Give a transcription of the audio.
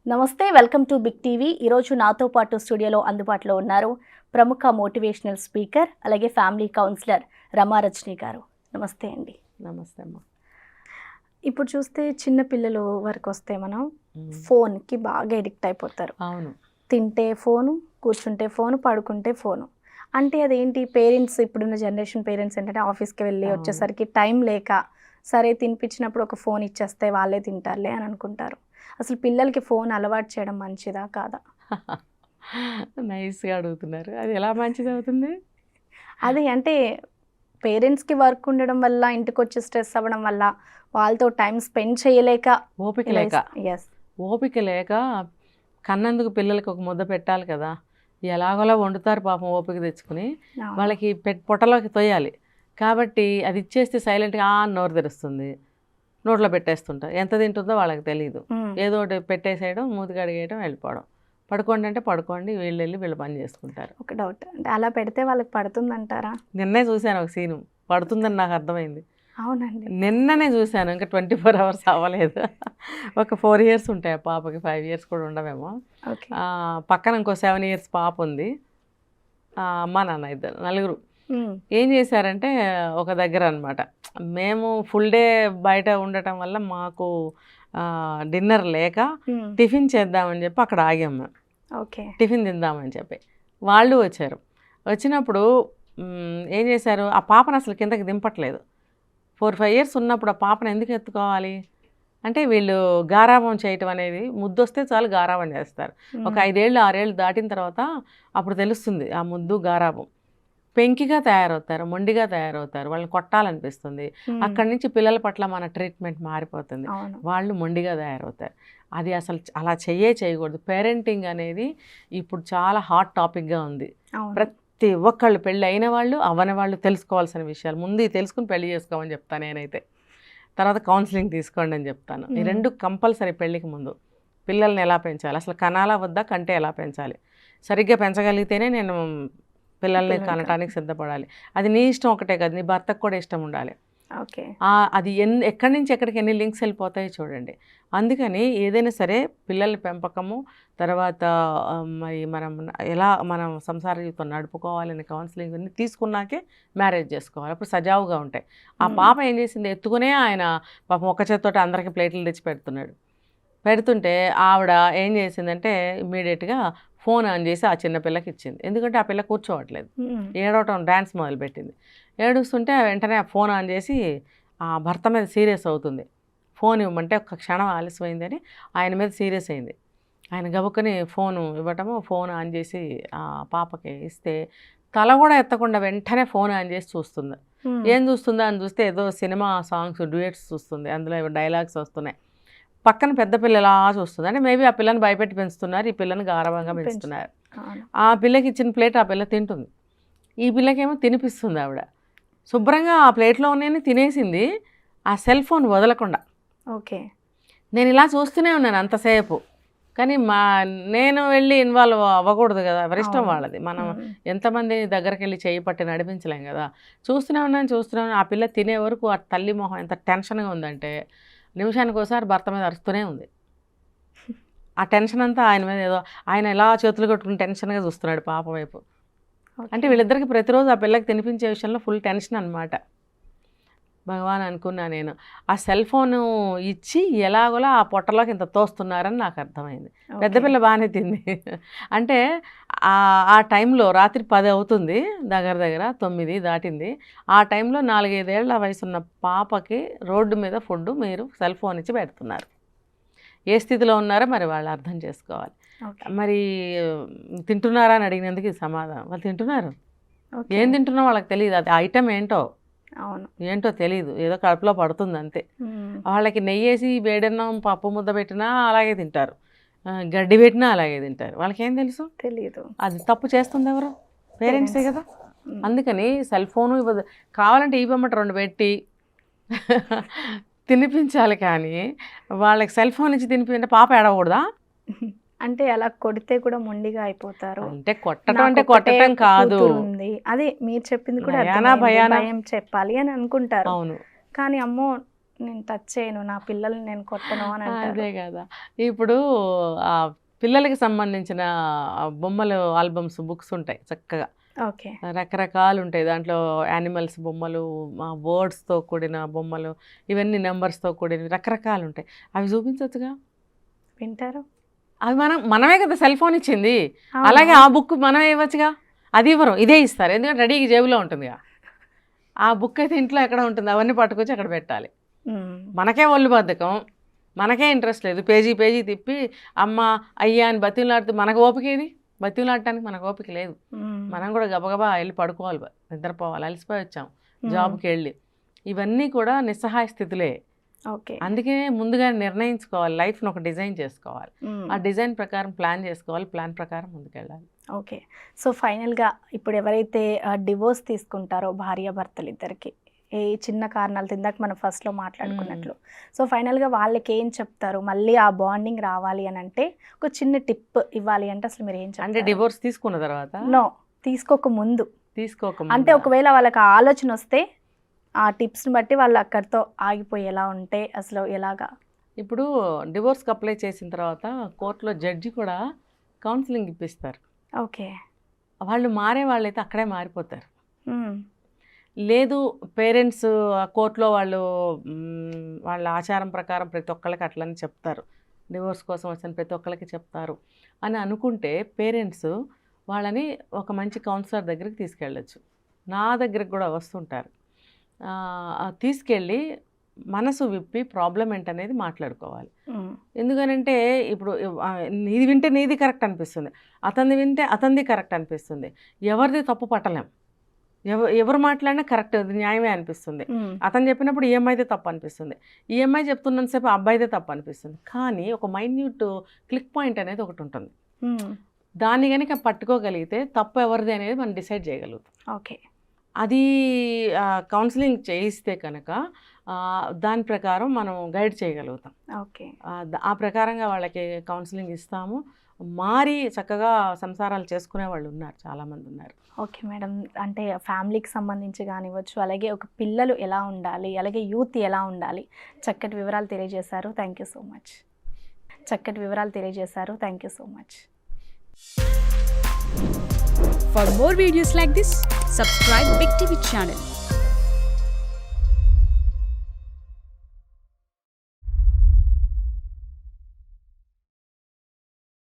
నమస్తే, welcome to big TV. ఈరోజు నాతో పాటు స్టూడియోలో అందుబాటులో ఉన్నారు ప్రముఖ మోటివేషనల్ స్పీకర్ అలాగే ఫ్యామిలీ కౌన్సిలర్ రమారజని గారు. నమస్తే అండి. నమస్తే అమ్మ. ఇప్పుడు చూస్తే చిన్న పిల్లలు వరకు వస్తే మనం ఫోన్కి బాగా ఎడిక్ట్ అయిపోతారు. అవును. తింటే ఫోను, కూర్చుంటే ఫోను, పడుకుంటే ఫోను. అంటే అదేంటి, పేరెంట్స్ ఇప్పుడున్న జనరేషన్ పేరెంట్స్ ఏంటంటే ఆఫీస్కి వెళ్ళి వచ్చేసరికి టైం లేక సరే తినిపించినప్పుడు ఒక ఫోన్ ఇచ్చేస్తే వాళ్ళే తింటారులే అని అనుకుంటారు. అసలు పిల్లలకి ఫోన్ అలవాటు చేయడం మంచిదా కాదా? నైస్గా అడుగుతున్నారు. అది ఎలా మంచిది అవుతుంది? అది అంటే పేరెంట్స్కి వర్క్ ఉండడం వల్ల, ఇంటికి వచ్చి స్ట్రెస్ అవ్వడం వల్ల, వాళ్ళతో టైం స్పెండ్ చేయలేక, ఓపిక లేక కన్నందుకు పిల్లలకి ఒక ముద్ద పెట్టాలి కదా. ఎలాగోలా వండుతారు పాపం ఓపిక తెచ్చుకుని, వాళ్ళకి పొట్టలోకి తొయ్యాలి కాబట్టి అది ఇచ్చేస్తే సైలెంట్గా నోరు తెరుస్తుంది, నోట్లో పెట్టేస్తుంటారు. ఎంత తింటుందో వాళ్ళకి తెలియదు. ఏదో ఒకటి పెట్టేసేయడం, మూతికి అడిగేయడం, వెళ్ళిపోవడం. పడుకోండి అంటే పడుకోండి, వీళ్ళు వెళ్ళి వీళ్ళు పని చేసుకుంటారు. ఒక డౌట్, అంటే అలా పెడితే వాళ్ళకి పడుతుందంటారా? నిన్నే చూశాను ఒక సీను, పడుతుందని నాకు అర్థమైంది. అవునండి, నిన్ననే చూశాను, ఇంకా 24 hours అవ్వలేదు. ఒక 4 years ఉంటాయి ఆ పాపకి, 5 years కూడా ఉండవేమో. పక్కన ఇంకో 7 years పాప ఉంది. అమ్మ నాన్న ఇద్దరు, నలుగురు. ఏం చేశారంటే ఒక దగ్గర అనమాట, మేము ఫుల్ డే బయట ఉండటం వల్ల మాకు డిన్నర్ లేక టిఫిన్ చేద్దామని చెప్పి అక్కడ ఆగాం మేము. టిఫిన్ తిందామని చెప్పి వాళ్ళు వచ్చారు. వచ్చినప్పుడు ఏం చేశారు, ఆ పాపను అసలు కిందకి దింపట్లేదు. 4-5 years ఉన్నప్పుడు ఆ పాపను ఎందుకు ఎత్తుకోవాలి అంటే, వీళ్ళు గారాబం చేయటం అనేది, ముద్దొస్తే చాలు గారాబం చేస్తారు. ఒక 5 ఏళ్ళు 6 ఏళ్ళు దాటిన తర్వాత అప్పుడు తెలుస్తుంది ఆ ముద్దు గారాబం. పెంకిగా తయారవుతారు, మొండిగా తయారవుతారు, వాళ్ళని కొట్టాలనిపిస్తుంది. అక్కడి నుంచి పిల్లల పట్ల మన ట్రీట్మెంట్ మారిపోతుంది, వాళ్ళు మొండిగా తయారవుతారు. అది అసలు అలా చేయకూడదు. పేరెంటింగ్ అనేది ఇప్పుడు చాలా హాట్ టాపిక్గా ఉంది. ప్రతి ఒక్కళ్ళు, పెళ్ళి అయిన వాళ్ళు అవ్వని వాళ్ళు తెలుసుకోవాల్సిన విషయాలు. ముందు తెలుసుకుని పెళ్లి చేసుకోమని చెప్తాను నేనైతే. తర్వాత కౌన్సిలింగ్ తీసుకోండి అని చెప్తాను. ఈ రెండు కంపల్సరీ. పెళ్ళికి ముందు పిల్లల్ని ఎలా పెంచాలి, అసలు కనాలా వద్దా, కంటే ఎలా పెంచాలి, సరిగ్గా పెంచగలిగితేనే నేను పిల్లల్ని కనటానికి సిద్ధపడాలి. అది నీ ఇష్టం ఒకటే కదా, నీ భర్తకు కూడా ఇష్టం ఉండాలి. అది ఎక్కడి నుంచి ఎక్కడికి ఎన్ని లింక్స్ వెళ్ళిపోతాయో చూడండి. అందుకని ఏదైనా సరే పిల్లల పెంపకము, తర్వాత మరి మనం సంసార జీవితం నడుపుకోవాలని కౌన్సిలింగ్ అన్ని తీసుకున్నాకే మ్యారేజ్ చేసుకోవాలి. అప్పుడు సజావుగా ఉంటాయి. ఆ పాప ఏం చేసింది, ఎత్తుకునే ఆయన పాపం ఒక్క చేతితోటి అందరికీ ప్లేట్లు తెచ్చి పెడుతుంటే ఆవిడ ఏం చేసిందంటే ఇమ్మీడియట్గా ఫోన్ ఆన్ చేసి ఆ చిన్న పిల్లకి ఇచ్చింది. ఎందుకంటే ఆ పిల్ల కూర్చోవట్లేదు, ఏడవటం, డ్యాన్స్ మొదలుపెట్టింది. ఏడుస్తుంటే వెంటనే ఆ ఫోన్ ఆన్ చేసి ఆ భర్త మీద సీరియస్ అవుతుంది. ఫోన్ ఇవ్వమంటే ఒక్క క్షణం ఆలస్యమైందని ఆయన మీద సీరియస్ అయింది. ఆయన గబుక్కని ఫోను ఇవ్వటము, ఫోన్ ఆన్ చేసి ఆ పాపకి ఇస్తే తల కూడా ఎత్తకుండా వెంటనే ఫోన్ ఆన్ చేసి చూస్తుంది. ఏం చూస్తుందా అని చూస్తే ఏదో సినిమా సాంగ్స్, డ్యూయట్స్ చూస్తుంది. అందులో డైలాగ్స్ వస్తున్నాయి. పక్కన పెద్ద పిల్ల ఎలా చూస్తుంది అంటే మేబీ ఆ పిల్లని భయపెట్టి పెంచుతున్నారు, ఈ పిల్లని గారవంగా పెంచుతున్నారు. ఆ పిల్లకి ఇచ్చిన ప్లేట్ ఆ పిల్ల తింటుంది, ఈ పిల్లకేమో తినిపిస్తుంది ఆవిడ. శుభ్రంగా ఆ ప్లేట్లో ఉన్నాయని తినేసింది, ఆ సెల్ ఫోన్ వదలకుండా. నేను ఇలా చూస్తూనే ఉన్నాను అంతసేపు. కానీ నేను వెళ్ళి ఇన్వాల్వ్ అవ్వకూడదు కదా, ఎవరిష్టం వాళ్ళది. మనం ఎంతమంది దగ్గరికి వెళ్ళి చేయి పట్టి నడిపించలేం కదా. చూస్తూనే ఉన్నాను. ఆ పిల్ల తినే వరకు ఆ తల్లి మొహం ఎంత టెన్షన్గా ఉందంటే, నిమిషానికి ఒకసారి భర్త మీద అరుస్తూనే ఉంది. ఆ టెన్షన్ అంతా ఆయన మీద, ఏదో ఆయన ఎలా చేతులు కట్టుకుని టెన్షన్గా చూస్తున్నాడు పాప వైపు. అంటే వీళ్ళిద్దరికి ప్రతిరోజు ఆ పిల్లకి తినిపించే విషయంలో ఫుల్ టెన్షన్ అనమాట. భగవాన్ అనుకున్నా నేను. ఆ సెల్ ఫోను ఇచ్చి ఎలాగోలా ఆ పొట్టలోకి ఇంత తోస్తున్నారని నాకు అర్థమైంది. పెద్ద పిల్ల బాగానే తింది. అంటే ఆ టైంలో రాత్రి 10 అవుతుంది, దగ్గర 9 దాటింది. ఆ టైంలో 4-5 ఏళ్ల వయసున్న పాపకి రోడ్డు మీద ఫుడ్ మీరు సెల్ ఫోన్ ఇచ్చి పెడుతున్నారు. ఏ స్థితిలో ఉన్నారో మరి వాళ్ళు అర్థం చేసుకోవాలి. మరి తింటున్నారా అని అడిగినందుకు ఇది సమాధానం. వాళ్ళు తింటున్నారు. ఏం తింటున్నా వాళ్ళకి తెలియదు, అది ఐటమ్ ఏంటో తెలియదు, ఏదో కడుపులో పడుతుంది అంతే. వాళ్ళకి నెయ్యేసి వేడన్నం పప్పు ముద్ద పెట్టినా అలాగే తింటారు, గడ్డి పెట్టినా అలాగే తింటారు. వాళ్ళకి ఏం తెలుసు, తెలియదు. అది తప్పు చేస్తుంది ఎవరు, పేరెంట్సే కదా. అందుకని సెల్ ఫోను ఇవ్వదు. కావాలంటే ఇవ్వమంటే 2 పెట్టి తినిపించాలి, కానీ వాళ్ళకి సెల్ ఫోన్ ఇచ్చి తినిపించే పాప ఏడవకూడదా? అంటే అలా కొడితే కూడా మొండిగా అయిపోతారు. అంటే కొట్టడం కాదు, అదే మీరు చెప్పింది కూడా భయం చెప్పాలి అని అనుకుంటారు. అవును. కానీ అమ్మో నేను టచ్ చేయను, నా పిల్లల్ని నేను కొట్టను అని అంటారు. అదే కదా. ఇప్పుడు ఆ పిల్లలకి సంబంధించిన బొమ్మలు ఆల్బమ్స్, బుక్స్ ఉంటాయి చక్కగా. ఓకే. రకరకాలు ఉంటాయి దాంట్లో. యానిమల్స్ బొమ్మలు, వర్డ్స్తో కూడిన బొమ్మలు, ఇవన్నీ నెంబర్స్తో కూడినవి రకరకాలు ఉంటాయి. అవి చూపించవచ్చుగా. వింటారు. అవి మనమే కదా సెల్ ఫోన్ ఇచ్చింది. అవును. అలాగే ఆ బుక్ మనమే ఇవ్వచ్చుగా. అది ఇవ్వరు, ఇదే ఇస్తారు. ఎందుకంటే రెడీగా జేబులో ఉంటుందిగా. ఆ బుక్ అయితే ఇంట్లో ఎక్కడ ఉంటుంది, అవన్నీ పట్టుకొచ్చి అక్కడ పెట్టాలి. మనకే ఒళ్ళు బద్ధకం, మనకే ఇంట్రెస్ట్ లేదు. పేజీ పేజీ తిప్పి అమ్మ అయ్యా అని బతిలాడితే మనకు ఓపిక ఏది? బతిలాడటానికి మనకు ఓపిక లేదు. మనం కూడా గబగబా వెళ్ళి పడుకోవాలి, నిద్రపోవాలి. అలసిపోయి వచ్చాం జాబ్కి వెళ్ళి. ఇవన్నీ కూడా నిస్సహాయ స్థితిలే. ఓకే. అందుకే ముందుగా నిర్ణయించుకోవాలి, లైఫ్ను ఒక డిజైన్ చేసుకోవాలి. ఆ డిజైన్ ప్రకారం ప్లాన్ చేసుకోవాలి, ప్లాన్ ప్రకారం ముందుకెళ్ళాలి. ఓకే. సో ఫైనల్గా ఇప్పుడు ఎవరైతే డివోర్స్ తీసుకుంటారో భార్యాభర్తలు ఇద్దరికి, ఏ చిన్న కారణాలు ఇందాక మనం ఫస్ట్లో మాట్లాడుకున్నట్లు, సో ఫైనల్గా వాళ్ళకి ఏం చెప్తారు? మళ్ళీ ఆ బాండింగ్ రావాలి అని అంటే ఒక చిన్న టిప్ ఇవ్వాలి అంటే అసలు మీరు ఏం చెప్తారు? అంటే డివోర్స్ తీసుకున్న తర్వాత? నో, తీసుకోక ముందు. తీసుకోక అంటే ఒకవేళ వాళ్ళకి ఆ ఆలోచన వస్తే ఆ టిప్స్ని బట్టి వాళ్ళు అక్కడితో ఆగిపోయేలా ఉంటే అసలు ఎలాగా? ఇప్పుడు డివోర్స్కి అప్లై చేసిన తర్వాత కోర్టులో జడ్జి కూడా కౌన్సిలింగ్ ఇప్పిస్తారు. ఓకే. వాళ్ళు మారే వాళ్ళైతే అక్కడే మారిపోతారు. లేదు పేరెంట్స్ కోర్టులో వాళ్ళు వాళ్ళ ఆచారం ప్రకారం ప్రతి ఒక్కళ్ళకి అట్లని చెప్తారు, డివోర్స్ కోసం వచ్చిన ప్రతి ఒక్కళ్ళకి చెప్తారు అని అనుకుంటే పేరెంట్స్ వాళ్ళని ఒక మంచి కౌన్సిలర్ దగ్గరికి తీసుకెళ్ళచ్చు. నా దగ్గరికి కూడా వస్తుంటారు. తీసుకెళ్ళి మనసు విప్పి ప్రాబ్లం ఏంటనేది మాట్లాడుకోవాలి. ఎందుకనంటే ఇప్పుడు నీది వింటే నీది కరెక్ట్ అనిపిస్తుంది, అతన్ని వింటే అతనిది కరెక్ట్ అనిపిస్తుంది. ఎవరిది తప్పు పట్టలేం. ఎవరు మాట్లాడినా కరెక్ట్, న్యాయమే అనిపిస్తుంది. అతను చెప్పినప్పుడు ఈఎంఐదే తప్పు అనిపిస్తుంది, ఈఎంఐ చెప్తున్నంతసేపు అబ్బాయిదే తప్పు అనిపిస్తుంది. కానీ ఒక మైన్యూట్ క్లిక్ పాయింట్ అనేది ఒకటి ఉంటుంది. దాన్ని కనుక పట్టుకోగలిగితే తప్పు ఎవరిది అనేది మనం డిసైడ్ చేయగలుగుతాం. ఓకే. అది కౌన్సిలింగ్ చేయిస్తే కనుక దాని ప్రకారం మనం గైడ్ చేయగలుగుతాం. ఓకే. ఆ ప్రకారంగా వాళ్ళకి కౌన్సిలింగ్ ఇస్తాము. మారి చక్కగా సంసారాలు చేసుకునే వాళ్ళు ఉన్నారు, చాలామంది ఉన్నారు. Okay madam. అంటే ఫ్యామిలీకి సంబంధించి కానివ్వచ్చు, అలాగే ఒక పిల్లలు ఎలా ఉండాలి, అలాగే యూత్ ఎలా ఉండాలి, చక్కటి వివరాలు తెలియజేశారు. Thank you so much. చక్కటి వివరాలు తెలియజేశారు. Thank you so much. For more videos like this, subscribe Big TV channel.